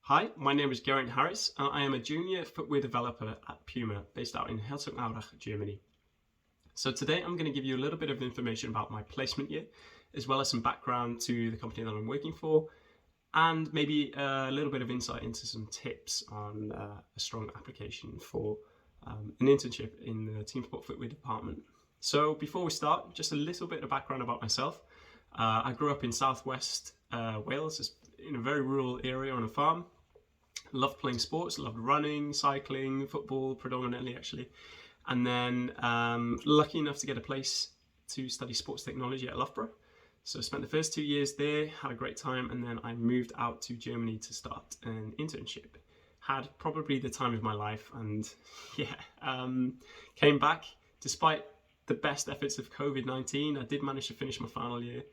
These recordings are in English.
Hi, my name is Geraint Harris, and I am a junior footwear developer at Puma, based out in Herzogenaurach, Germany. So today I'm going to give you a little bit of information about my placement year, as well as some background to the company that I'm working for, and maybe a little bit of insight into some tips on a strong application for an internship in the team sport footwear department. So before we start, just a little bit of background about myself. I grew up in southwest Wales, in a very rural area on a farm. Loved playing sports, loved running, cycling, football predominantly actually. And then lucky enough to get a place to study sports technology at Loughborough. So spent the first 2 years there, had a great time, and then I moved out to Germany to start an internship. Had probably the time of my life, and came back despite the best efforts of COVID-19. I did manage to finish my final year,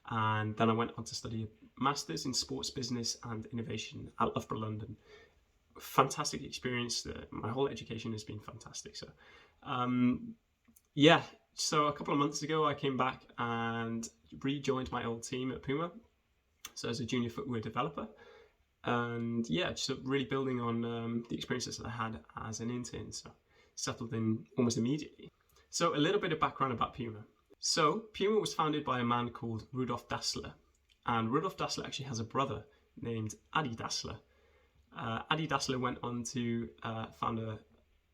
and then I went on to study a master's in sports business and innovation at Loughborough, London. Fantastic experience. My whole education has been fantastic. So so a couple of months ago I came back and rejoined my old team at Puma, so as a junior footwear developer, and just really building on the experiences that I had as an intern, so settled in almost immediately. So a little bit of background about Puma. So Puma was founded by a man called Rudolf Dassler, and Rudolf Dassler actually has a brother named Adi Dassler. Adi Dassler went on to found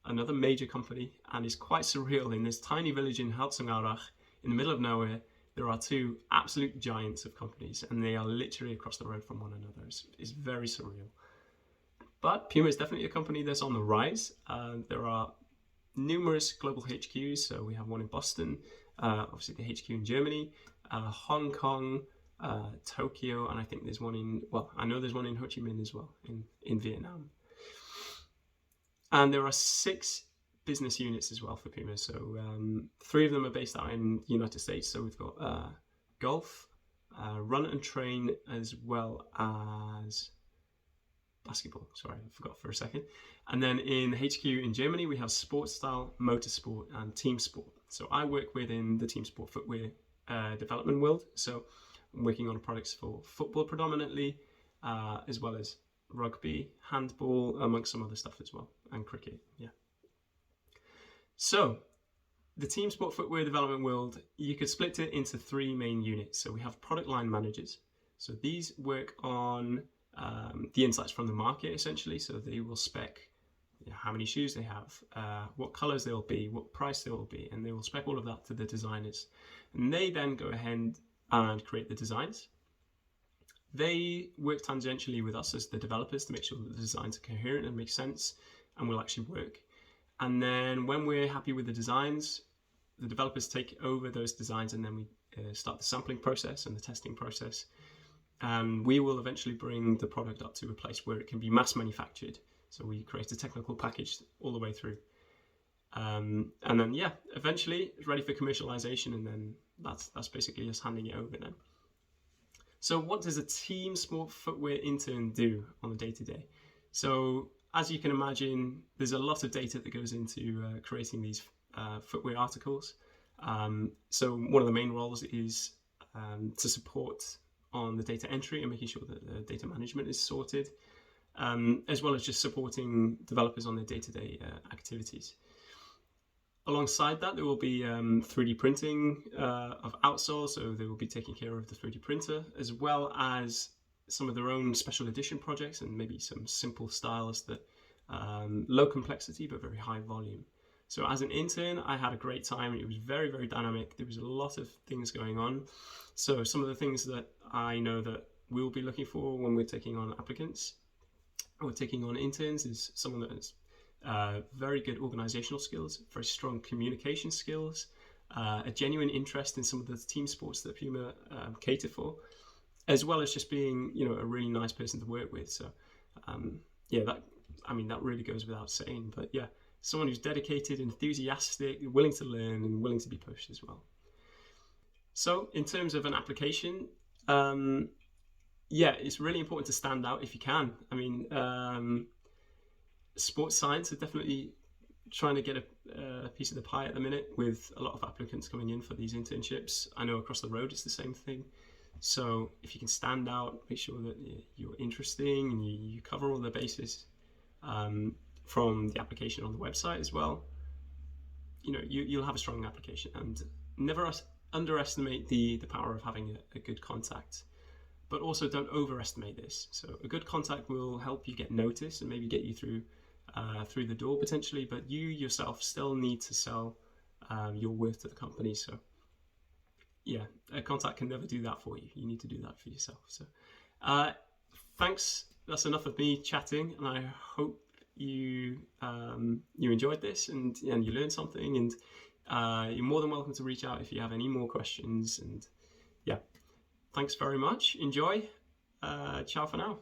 another major company, and is quite surreal. In this tiny village in Herzogenaurach, in the middle of nowhere, there are two absolute giants of companies, and they are literally across the road from one another. It's very surreal. But Puma is definitely a company that's on the rise. There are numerous global HQs, so we have one in Boston, obviously the HQ in Germany, Hong Kong, Tokyo, and I think there's one in, I know there's one in Ho Chi Minh as well, in Vietnam. And there are 6 business units as well for Puma. So 3 of them are based out in the United States. So we've got golf, run and train, as well as basketball. Sorry, I forgot for a second. And then in the HQ in Germany, we have sports style, motorsport, and team sport. So I work within the team sport footwear development world. So I'm working on products for football predominantly, as well as rugby, handball, amongst some other stuff as well, and cricket. So the team sport footwear development world, you could split it into 3 main units. So we have product line managers. So these work on the insights from the market, essentially. So they will spec how many shoes they have, what colors they'll be, what price they will be, and they will spec all of that to the designers. And they then go ahead and create the designs. They work tangentially with us as the developers to make sure that the designs are coherent and make sense and will actually work. And then when we're happy with the designs, the developers take over those designs, and then we start the sampling process and the testing process. And we will eventually bring the product up to a place where it can be mass manufactured. So we create a technical package all the way through. And then, eventually it's ready for commercialization, and then that's basically us handing it over then. So what does a team sport footwear intern do on the day-to-day? So as you can imagine, there's a lot of data that goes into creating these footwear articles. So one of the main roles is to support on the data entry and making sure that the data management is sorted, as well as just supporting developers on their day-to-day activities. Alongside that, there will be 3D printing of outsoles, so they will be taking care of the 3D printer, as well as some of their own special edition projects and maybe some simple styles that low complexity but very high volume. So as an intern, I had a great time. It was very, very dynamic. There was a lot of things going on. So some of the things that I know that we'll be looking for when we're taking on applicants or taking on interns is someone that has very good organizational skills, very strong communication skills, a genuine interest in some of the team sports that Puma cater for, as well as just being, a really nice person to work with. So, that really goes without saying. But someone who's dedicated, enthusiastic, willing to learn, and willing to be pushed as well. So, in terms of an application, it's really important to stand out if you can. Sports science are definitely trying to get a piece of the pie at the minute, with a lot of applicants coming in for these internships. I know across the road it's the same thing. So if you can stand out, make sure that you're interesting and you cover all the bases from the application on the website as well, you'll have a strong application. And never underestimate the power of having a good contact, but also don't overestimate this. So a good contact will help you get noticed and maybe get you through the door potentially, but you yourself still need to sell your worth to the company. So yeah, a contact can never do that for you. You need to do that for yourself. So thanks. That's enough of me chatting, and I hope you enjoyed this and you learned something. And you're more than welcome to reach out if you have any more questions. And yeah, thanks very much. Enjoy. Ciao for now.